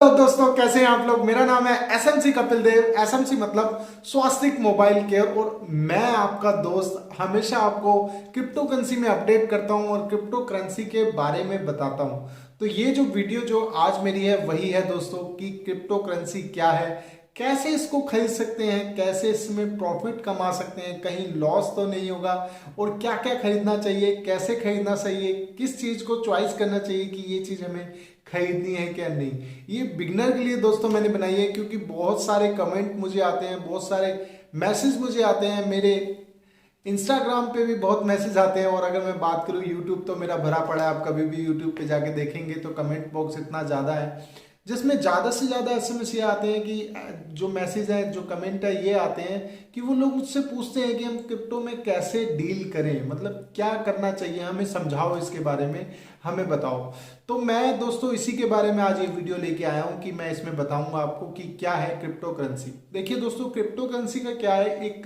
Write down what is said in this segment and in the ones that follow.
तो दोस्तों कैसे हैं आप लोग। मेरा नाम है एसएमसी कपिल देव। एसएमसी मतलब स्वास्तिक मोबाइल केयर, और मैं आपका दोस्त हमेशा आपको क्रिप्टो करेंसी में अपडेट करता हूं और क्रिप्टो करेंसी के बारे में बताता हूं। तो ये जो वीडियो जो आज मेरी है वही है दोस्तों कि क्रिप्टो करेंसी क्या है, कैसे इसको खरीद सकते हैं, कैसे इसमें प्रॉफिट कमा सकते हैं, कहीं लॉस तो नहीं होगा, और क्या क्या खरीदना चाहिए, कैसे खरीदना चाहिए, किस चीज को चॉइस करना चाहिए कि ये चीज हमें खरीदनी है क्या नहीं। ये बिगनर के लिए दोस्तों मैंने बनाई है, क्योंकि बहुत सारे कमेंट मुझे आते हैं, बहुत सारे मैसेज मुझे आते हैं, मेरे इंस्टाग्राम पे भी बहुत मैसेज आते हैं, और अगर मैं बात करूँ यूट्यूब तो मेरा भरा पड़ा है। आप कभी भी यूट्यूब पे जाके देखेंगे तो कमेंट बॉक्स इतना ज़्यादा है जिसमें ज़्यादा से ज़्यादा एसएमएस ये आते हैं कि जो मैसेज है, जो कमेंट है, ये आते हैं कि वो लोग मुझसे पूछते हैं कि हम क्रिप्टो में कैसे डील करें, मतलब क्या करना चाहिए, हमें समझाओ, इसके बारे में हमें बताओ। तो मैं दोस्तों इसी के बारे में आज ये वीडियो लेके आया हूँ कि मैं इसमें बताऊंगा आपको कि क्या है क्रिप्टो करेंसी। देखिए दोस्तों, क्रिप्टो करेंसी का क्या है, एक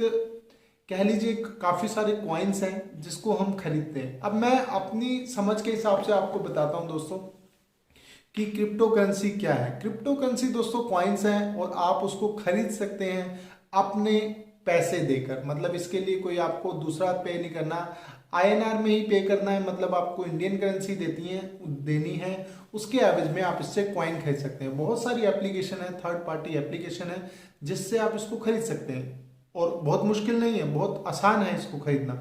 कह लीजिए काफी सारे कॉइन्स हैं जिसको हम खरीदते हैं। अब मैं अपनी समझ के हिसाब से आपको बताता हूं दोस्तों कि क्रिप्टो करेंसी क्या है। क्रिप्टो करेंसी दोस्तों कॉइन्स हैं, और आप उसको खरीद सकते हैं अपने पैसे देकर। मतलब इसके लिए कोई आपको दूसरा पे नहीं करना, आईएनआर में ही पे करना है। मतलब आपको इंडियन करेंसी देनी है, उसके एवज में आप इससे कॉइन खरीद सकते हैं। बहुत सारी एप्लीकेशन है, थर्ड पार्टी एप्लीकेशन है जिससे आप इसको खरीद सकते हैं, और बहुत मुश्किल नहीं है, बहुत आसान है इसको खरीदना।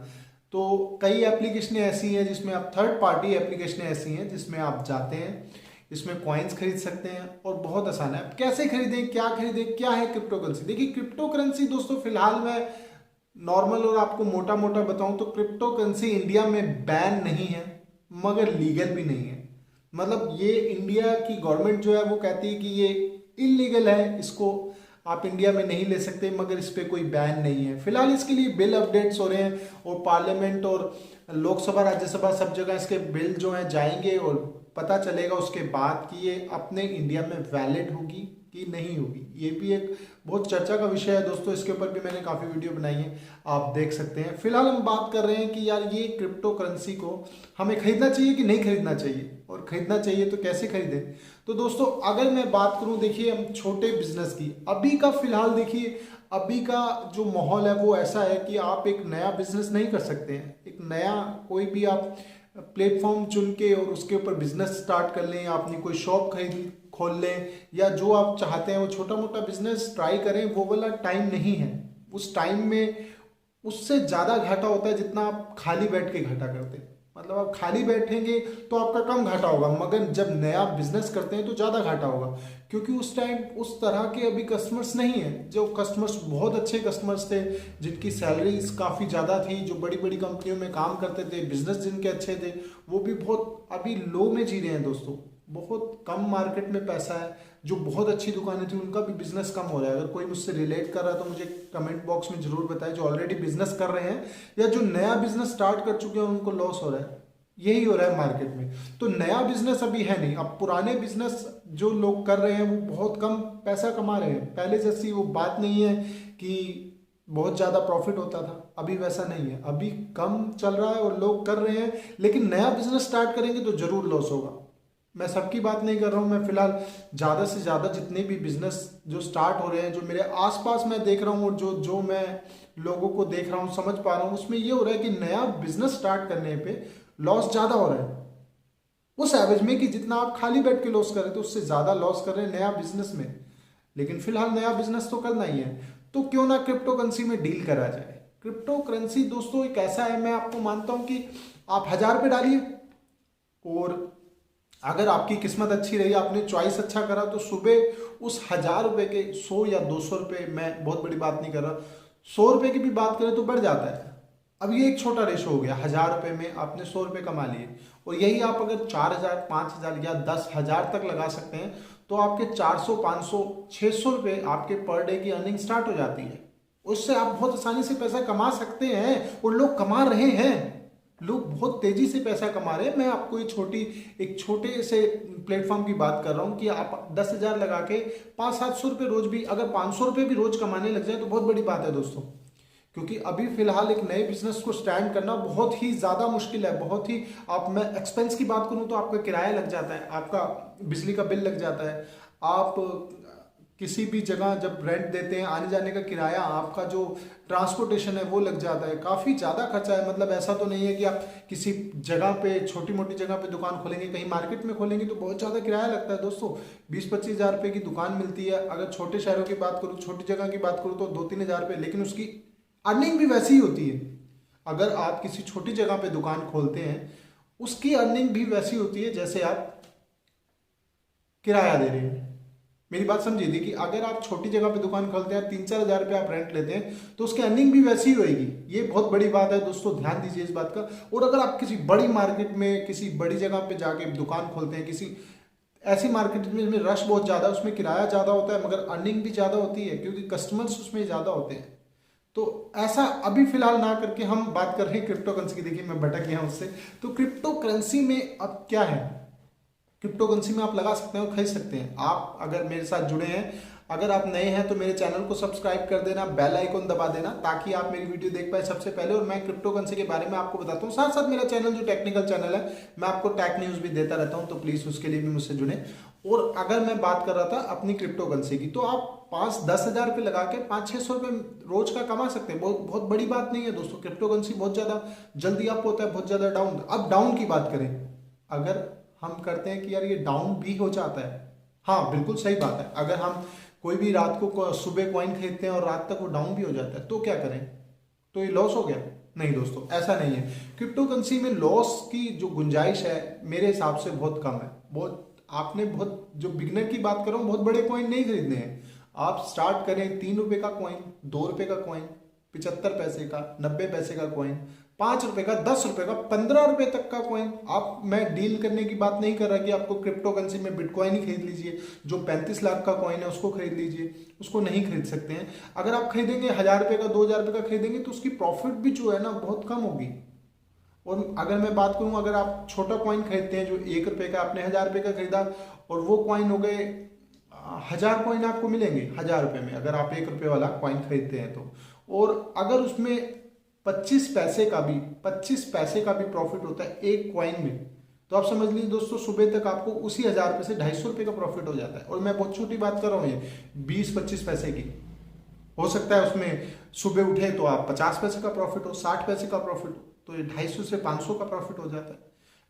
तो कई एप्लीकेशनें ऐसी हैं जिसमें आप, थर्ड पार्टी एप्लीकेशनें ऐसी हैं जिसमें आप जाते हैं, इसमें कॉइन्स खरीद सकते हैं, और बहुत आसान है। अब कैसे खरीदें, क्या खरीदें, क्या है क्रिप्टो करेंसी। देखिए क्रिप्टो करेंसी दोस्तों फिलहाल मैं नॉर्मल और आपको मोटा मोटा बताऊं तो क्रिप्टो करेंसी इंडिया में बैन नहीं है, मगर लीगल भी नहीं है। मतलब ये इंडिया की गवर्नमेंट जो है वो कहती है कि ये इलीगल है, इसको आप इंडिया में नहीं ले सकते, मगर इस पर कोई बैन नहीं है। फिलहाल इसके लिए बिल अपडेट्स हो रहे हैं, और पार्लियामेंट और लोकसभा राज्यसभा सब जगह इसके बिल जो हैं जाएंगे, और पता चलेगा उसके बाद कि ये अपने इंडिया में वैलिड होगी कि नहीं होगी। ये भी एक बहुत चर्चा का विषय है दोस्तों, इसके ऊपर भी मैंने काफ़ी वीडियो बनाई है, आप देख सकते हैं। फिलहाल हम बात कर रहे हैं कि यार ये क्रिप्टो करेंसी को हमें खरीदना चाहिए कि नहीं खरीदना चाहिए, और खरीदना चाहिए तो कैसे खरीदें। तो दोस्तों अगर मैं बात करूं, देखिए हम छोटे बिजनेस की, अभी का फिलहाल देखिए, अभी का जो माहौल है वो ऐसा है कि आप एक नया बिजनेस नहीं कर सकते हैं। एक नया कोई भी आप प्लेटफॉर्म चुन के और उसके ऊपर बिजनेस स्टार्ट कर लें, आपने कोई शॉप खरीद खोल लें, या जो आप चाहते हैं वो छोटा मोटा बिजनेस ट्राई करें, वो वाला टाइम नहीं है। उस टाइम में उससे ज़्यादा घाटा होता है जितना आप खाली बैठ के घाटा करते हैं। मतलब आप खाली बैठेंगे तो आपका कम घाटा होगा, मगर जब नया बिजनेस करते हैं तो ज़्यादा घाटा होगा, क्योंकि उस टाइम उस तरह के अभी कस्टमर्स नहीं है। जो कस्टमर्स बहुत अच्छे कस्टमर्स थे, जिनकी सैलरीज काफ़ी ज़्यादा थी, जो बड़ी बड़ी कंपनियों में काम करते थे, बिजनेस जिनके अच्छे थे, वो भी बहुत अभी लो में जी रहे हैं दोस्तों। बहुत कम मार्केट में पैसा है। जो बहुत अच्छी दुकानें थी उनका भी बिजनेस कम हो रहा है। अगर कोई मुझसे रिलेट कर रहा है तो मुझे कमेंट बॉक्स में जरूर बताएं, जो ऑलरेडी बिजनेस कर रहे हैं या जो नया बिजनेस स्टार्ट कर चुके हैं उनको लॉस हो रहा है। यही हो रहा है मार्केट में। तो नया बिजनेस अभी है नहीं। अब पुराने बिजनेस जो लोग कर रहे हैं वो बहुत कम पैसा कमा रहे हैं। पहले जैसी वो बात नहीं है कि बहुत ज़्यादा प्रॉफिट होता था, अभी वैसा नहीं है। अभी कम चल रहा है और लोग कर रहे हैं, लेकिन नया बिजनेस स्टार्ट करेंगे तो जरूर लॉस होगा। मैं सबकी बात नहीं कर रहा हूँ, मैं फिलहाल ज़्यादा से ज़्यादा जितने भी बिजनेस जो स्टार्ट हो रहे हैं, जो मेरे आसपास मैं देख रहा हूँ, और जो जो मैं लोगों को देख रहा हूँ, समझ पा रहा हूँ, उसमें ये हो रहा है कि नया बिजनेस स्टार्ट करने पे लॉस ज़्यादा हो रहा है उस एवरेज में, कि जितना आप खाली बैठ के लॉस कर रहे थे उससे ज़्यादा लॉस कर रहे हैं नया बिजनेस में। लेकिन फिलहाल नया बिजनेस तो करना ही है, तो क्यों ना क्रिप्टो करेंसी में डील करा जाए। क्रिप्टो करेंसी दोस्तों एक ऐसा है, मैं आपको मानता हूँ कि आप 1000 रुपये डालिए, और अगर आपकी किस्मत अच्छी रही, आपने चॉइस अच्छा करा, तो सुबह उस 1000 रुपये के 100 या 200 रुपये, मैं बहुत बड़ी बात नहीं कर रहा, 100 रुपये की भी बात करें तो बढ़ जाता है। अब ये एक छोटा रेशो हो गया, 1000 रुपये में आपने 100 रुपये कमा लिए, और यही आप अगर 4000, 5000 या 10,000 तक लगा सकते हैं तो आपके 400, 500, 600 रुपये आपके पर डे की अर्निंग स्टार्ट हो जाती है। उससे आप बहुत आसानी से पैसा कमा सकते हैं, और लोग कमा रहे हैं। लोग बहुत तेजी से पैसा कमा रहे हैं। मैं आपको एक छोटे से प्लेटफॉर्म की बात कर रहा हूं कि आप 10,000 लगा के 500-700 रुपये रोज भी, अगर 500 रुपये भी रोज कमाने लग जाए तो बहुत बड़ी बात है दोस्तों। क्योंकि अभी फिलहाल एक नए बिजनेस को स्टैंड करना बहुत ही ज़्यादा मुश्किल है। बहुत ही, आप, मैं एक्सपेंस की बात करूं तो आपका किराया लग जाता है, आपका बिजली का बिल लग जाता है, आप किसी भी जगह जब रेंट देते हैं, आने जाने का किराया, आपका जो ट्रांसपोर्टेशन है वो लग जाता है, काफ़ी ज़्यादा खर्चा है। मतलब ऐसा तो नहीं है कि आप किसी जगह पे, छोटी मोटी जगह पे दुकान खोलेंगे, कहीं मार्केट में खोलेंगे तो बहुत ज़्यादा किराया लगता है दोस्तों। 20-25 हज़ार रुपये की दुकान मिलती है। अगर छोटे शहरों की बात करूँ, छोटी जगह की बात करूँ तो 2-3 हज़ार रुपये, लेकिन उसकी अर्निंग भी वैसी ही होती है। अगर आप किसी छोटी जगह पे दुकान खोलते हैं, उसकी अर्निंग भी वैसी होती है जैसे आप किराया दे रहे हैं। मेरी बात समझिए थी कि अगर आप छोटी जगह पे दुकान खोलते हैं, 3-4 हज़ार रुपये आप रेंट लेते हैं, तो उसकी अर्निंग भी वैसी ही होएगी। ये बहुत बड़ी बात है दोस्तों, ध्यान दीजिए इस बात का। और अगर आप किसी बड़ी मार्केट में, किसी बड़ी जगह पे जाके दुकान खोलते हैं, किसी ऐसी मार्केट में रश बहुत ज़्यादा, उसमें किराया ज़्यादा होता है मगर अर्निंग भी ज़्यादा होती है, क्योंकि कस्टमर्स उसमें ज़्यादा होते हैं। तो ऐसा अभी फिलहाल ना करके हम बात कर रहे हैं क्रिप्टो करेंसी की। देखिए मैं भटक गया उससे। तो क्रिप्टो करेंसी में अब क्या है, क्रिप्टो करेंसी में आप लगा सकते हैं और खरीद सकते हैं। आप अगर मेरे साथ जुड़े हैं, अगर आप नए हैं तो मेरे चैनल को सब्सक्राइब कर देना, बेल आइकन दबा देना, ताकि आप मेरी वीडियो देख पाए सबसे पहले। और मैं क्रिप्टो करेंसी के बारे में आपको बताता हूँ। साथ साथ मेरा चैनल जो टेक्निकल चैनल है, मैं आपको टेक न्यूज़ भी देता रहता हूँ, तो प्लीज़ उसके लिए भी मुझसे जुड़े। और अगर मैं बात कर रहा था अपनी क्रिप्टो करेंसी की, तो आप 5-10 हज़ार रुपये लगा के 500-600 रुपये रोज का कमा सकते हैं। बहुत बहुत बड़ी बात नहीं है दोस्तों। क्रिप्टो करेंसी बहुत ज़्यादा जल्दी अप होता है, बहुत ज़्यादा डाउन। अब डाउन की बात करें, अगर हम करते हैं कि यार ये डाउन भी हो जाता है, हाँ बिल्कुल सही बात है। अगर हम कोई भी रात को सुबह कॉइन खरीदते हैं और रात तक वो डाउन भी हो जाता है, तो क्या करें? तो ये लॉस हो गया? नहीं दोस्तों, ऐसा नहीं है। क्रिप्टो करेंसी में लॉस की जो गुंजाइश है मेरे हिसाब से बहुत कम है। बहुत आपने बहुत, जो बिगनर की बात कर रहा हूँ, बहुत बड़े कॉइन नहीं खरीदने हैं। आप स्टार्ट करें 3 रुपए का कॉइन, 2 रुपए का कॉइन, 75 पैसे का, 90 पैसे का कॉइन, 5 रुपए का, 10 रुपए का, 15 रुपए तक का कॉइन। आप, मैं डील करने की बात नहीं कर रहा कि आपको क्रिप्टो करेंसी में बिटकॉइन ही खरीद लीजिए। जो 35 लाख का कॉइन है उसको खरीद लीजिए, उसको नहीं खरीद सकते हैं। अगर आप खरीदेंगे 1000 रुपए का, 2000 रुपए का खरीदेंगे, तो उसकी प्रॉफिट भी जो है ना बहुत कम होगी। और अगर मैं बात करूं, अगर आप छोटा कॉइन खरीदते हैं जो 1 रुपए का, आपने 1000 रुपए का खरीदा, और वो कॉइन हो गए 1000 कॉइन आपको मिलेंगे 1000 रुपए में, अगर आप 1 रुपए वाला कॉइन खरीदते हैं तो। और अगर उसमें 25 पैसे का भी प्रॉफिट होता है एक कॉइन में, तो आप समझ लीजिए दोस्तों, सुबह तक आपको उसी 1000 रुपए से 250 रुपए का प्रॉफिट हो जाता है। और मैं बहुत छोटी बात कर रहा हूँ, ये 20-25 पैसे की हो सकता है। उसमें सुबह उठे तो आप 50 पैसे का प्रॉफिट हो, 60 पैसे का प्रॉफिट हो, तो ये 250 से 500 का प्रॉफिट हो जाता है।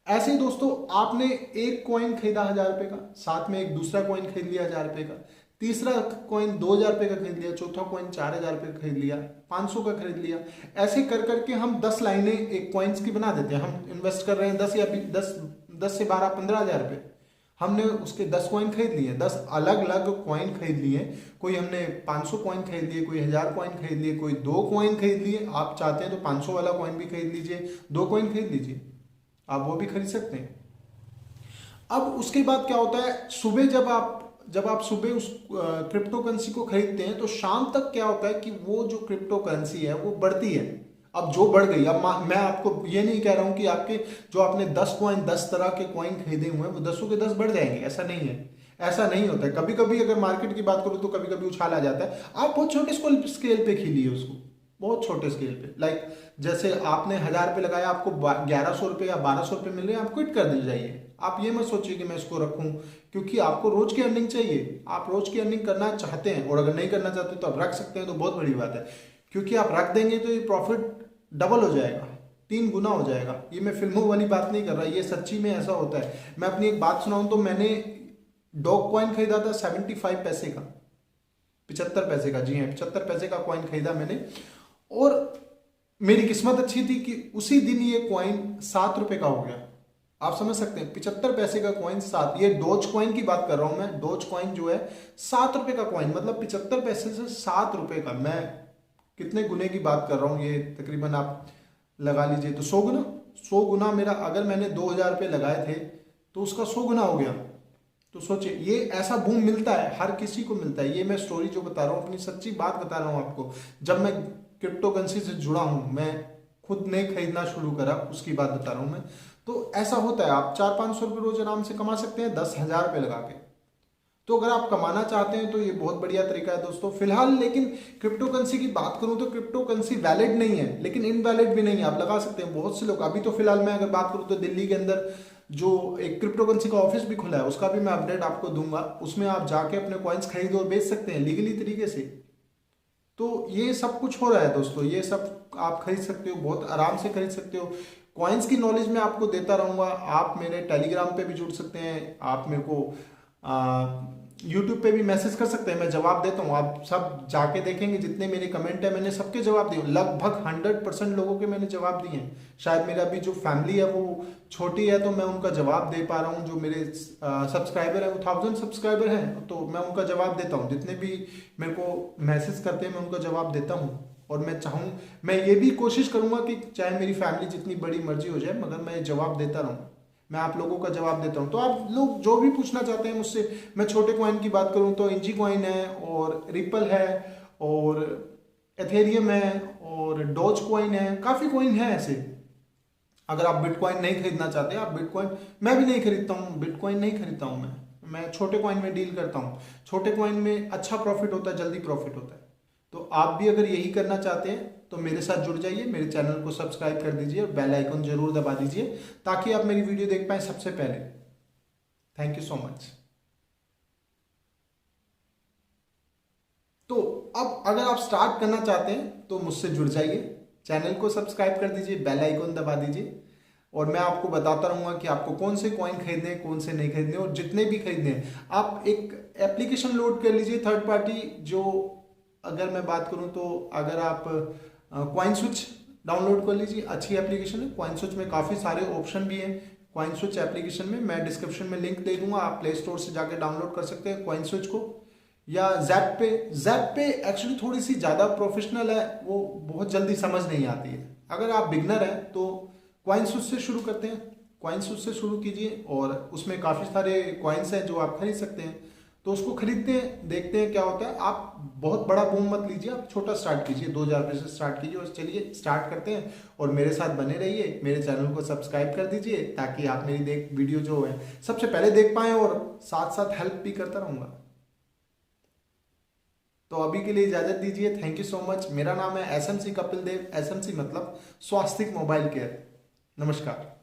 ऐसे ही दोस्तों, आपने एक कॉइन खरीदा 1000 रुपए का, साथ में एक दूसरा कॉइन खरीद लिया 1000 रुपए का, तीसरा कॉइन 2000 रुपए का खरीद लिया, चौथा कॉइन 4000 रुपए का खरीद लिया, 500 का खरीद लिया। ऐसे कर करके हम 10 लाइनें एक कॉइन्स की बना देते हैं। हम इन्वेस्ट कर रहे हैं 10 से 12-15 हज़ार रुपए। हमने उसके 10 कॉइन खरीद लिए, 10 अलग अलग कॉइन खरीद लिए। कोई हमने 500 कॉइन खरीद लिए, कोई 1000 कॉइन खरीद लिए, कोई 2 कॉइन खरीद लिए। आप चाहते हैं तो 500 वाला कॉइन भी खरीद लीजिए, 2 कॉइन खरीद लीजिए, आप वो भी खरीद सकते हैं। अब उसके बाद क्या होता है, सुबह जब आप सुबह उस क्रिप्टो करेंसी को खरीदते हैं, तो शाम तक क्या होता है कि वो जो क्रिप्टो करेंसी है वो बढ़ती है। अब जो बढ़ गई, अब मैं आपको ये नहीं कह रहा हूं कि आपके जो आपने 10 कॉइन, 10 तरह के कॉइन खरीदे हुए हैं वो 10 के 10 बढ़ जाएंगे, ऐसा नहीं है। ऐसा नहीं होता है। कभी कभी अगर मार्केट की बात करूं तो कभी कभी उछाल आ जाता है। आप बहुत छोटे स्केल पे खेलिए उसको, बहुत छोटे स्केल पे। लाइक जैसे आपने 1000 रुपये लगाया, आपको 1100 रुपये या 1200 रुपये मिल रहे हैं, आप क्विट कर दे जाइए। आप ये मत सोचिए कि मैं इसको रखूं, क्योंकि आपको रोज की अर्निंग चाहिए। आप रोज की अर्निंग करना चाहते हैं, और अगर नहीं करना चाहते तो आप रख सकते हैं, तो बहुत बड़ी बात है। क्योंकि आप रख देंगे तो ये प्रॉफिट डबल हो जाएगा, 3 गुना हो जाएगा। ये मैं फिल्मों वाली बात नहीं कर रहा, ये सच्ची में ऐसा होता है। मैं अपनी एक बात सुनाऊं तो मैंने डॉग कॉइन खरीदा था 75 पैसे का, 75 पैसे का, जी हाँ 75 पैसे का कॉइन खरीदा मैंने। और मेरी किस्मत अच्छी थी कि उसी दिन ये कॉइन 7 रुपए का हो गया। आप समझ सकते हैं, 75 पैसे का कॉइन 7, ये डोज कॉइन की बात कर रहा हूं मैं। डोज कॉइन जो है 7 रुपए का कॉइन, मतलब 75 पैसे से 7 रुपए का। मैं कितने गुने की बात कर रहा हूं, ये तकरीबन आप लगा लीजिए तो 100 गुना मेरा, अगर मैंने 2000 रुपये लगाए थे तो उसका 100 गुना हो गया। तो सोचिए, ये ऐसा बूम मिलता है, हर किसी को मिलता है। ये मैं स्टोरी जो बता रहा हूँ, अपनी सच्ची बात बता रहा हूँ आपको। जब मैं क्रिप्टो करेंसी से जुड़ा हूँ, मैं खुद ने खरीदना शुरू करा, उसकी बात बता रहा हूँ मैं। तो ऐसा होता है, आप 400-500 रुपये रोज आराम से कमा सकते हैं 10,000 रुपये लगा के। तो अगर आप कमाना चाहते हैं तो ये बहुत बढ़िया तरीका है दोस्तों। फिलहाल लेकिन क्रिप्टो करेंसी की बात करूं तो क्रिप्टो करेंसी वैलिड नहीं है, लेकिन इनवैलिड भी नहीं है, आप लगा सकते हैं। बहुत से लोग, अभी तो फिलहाल मैं अगर बात करूं तो दिल्ली के अंदर जो एक क्रिप्टो करेंसी का ऑफिस भी खुला है, उसका भी मैं अपडेट आपको दूंगा। उसमें आप जाके अपने कॉइन्स खरीद और बेच सकते हैं लीगली तरीके से। तो ये सब कुछ हो रहा है दोस्तों, ये सब आप खरीद सकते हो, बहुत आराम से खरीद सकते हो। कॉइन्स की नॉलेज मैं आपको देता रहूँगा। आप मेरे टेलीग्राम पे भी जुड़ सकते हैं, आप मेरे को यूट्यूब पे भी मैसेज कर सकते हैं, मैं जवाब देता हूँ। आप सब जाके देखेंगे जितने मेरे कमेंट है मैंने सबके जवाब दिए, लगभग 100% लोगों के मैंने जवाब दिए हैं। शायद मेरा अभी जो फैमिली है वो छोटी है तो मैं उनका जवाब दे पा रहा हूँ। जो मेरे सब्सक्राइबर है वो 1000 सब्सक्राइबर हैं, तो मैं उनका जवाब देता हूँ। जितने भी मेरे को मैसेज करते हैं मैं उनका जवाब देता हूँ। और मैं ये भी कोशिश करूंगा कि चाहे मेरी फैमिली जितनी बड़ी मर्जी हो जाए, मगर मैं जवाब देता रहूँ, मैं आप लोगों का जवाब देता हूँ। तो आप लोग जो भी पूछना चाहते हैं मुझसे, मैं छोटे कॉइन की बात करूँ तो इंजी कॉइन है और रिपल है और एथेरियम है और डॉज कॉइन है, काफ़ी कॉइन है ऐसे। अगर आप बिटकॉइन नहीं खरीदना चाहते, आप बिटकॉइन, मैं भी नहीं खरीदता हूँ, बिटकॉइन नहीं खरीदता हूँ मैं छोटे कॉइन में डील करता हूँ। छोटे कॉइन में अच्छा प्रॉफिट होता है, जल्दी प्रॉफिट होता है। तो आप भी अगर यही करना चाहते हैं तो मेरे साथ जुड़ जाइए, मेरे चैनल को सब्सक्राइब कर दीजिए और बेल आइकन जरूर दबा दीजिए ताकि आप मेरी वीडियो देख पाएं सबसे पहले। Thank you so much. तो अब अगर आप स्टार्ट करना चाहते हैं तो मुझसे जुड़ जाइए, चैनल को सब्सक्राइब कर दीजिए, बेल आइकन दबा दीजिए और मैं आपको बताता रहूंगा कि आपको कौन से कॉइन खरीदने हैं, कौन से नहीं खरीदने, और जितने भी खरीदने हैं आप एक एप्लीकेशन लोड कर लीजिए थर्ड पार्टी। जो अगर मैं बात करूं तो अगर आप कॉइन स्विच डाउनलोड कर लीजिए, अच्छी एप्लीकेशन है। कॉइन स्विच में काफ़ी सारे ऑप्शन भी हैं। कॉइन स्विच एप्लीकेशन में मैं डिस्क्रिप्शन में लिंक दे दूंगा, आप प्ले स्टोर से जाकर डाउनलोड कर सकते हैं कॉइन स्विच को। या जैप पे एक्चुअली थोड़ी सी ज़्यादा प्रोफेशनल है, वो बहुत जल्दी समझ नहीं आती है। अगर आप बिगनर हैं तो कॉइन स्विच से शुरू करते हैं, कॉइन स्विच से शुरू कीजिए और उसमें काफ़ी सारे कॉइन्स हैं जो आप खरीद सकते हैं। तो उसको खरीदते हैं, देखते हैं क्या होता है। आप बहुत बड़ा बूम मत लीजिए, आप छोटा स्टार्ट कीजिए, 2000 रुपये से स्टार्ट कीजिए और चलिए स्टार्ट करते हैं। और मेरे साथ बने रहिए, मेरे चैनल को सब्सक्राइब कर दीजिए ताकि आप मेरी वीडियो जो है सबसे पहले देख पाएँ और साथ साथ हेल्प भी करता रहूँगा। तो अभी के लिए इजाजत दीजिए, थैंक यू सो मच। मेरा नाम है एसएमसी कपिल देव, एसएमसी मतलब स्वास्तिक मोबाइल केयर। नमस्कार।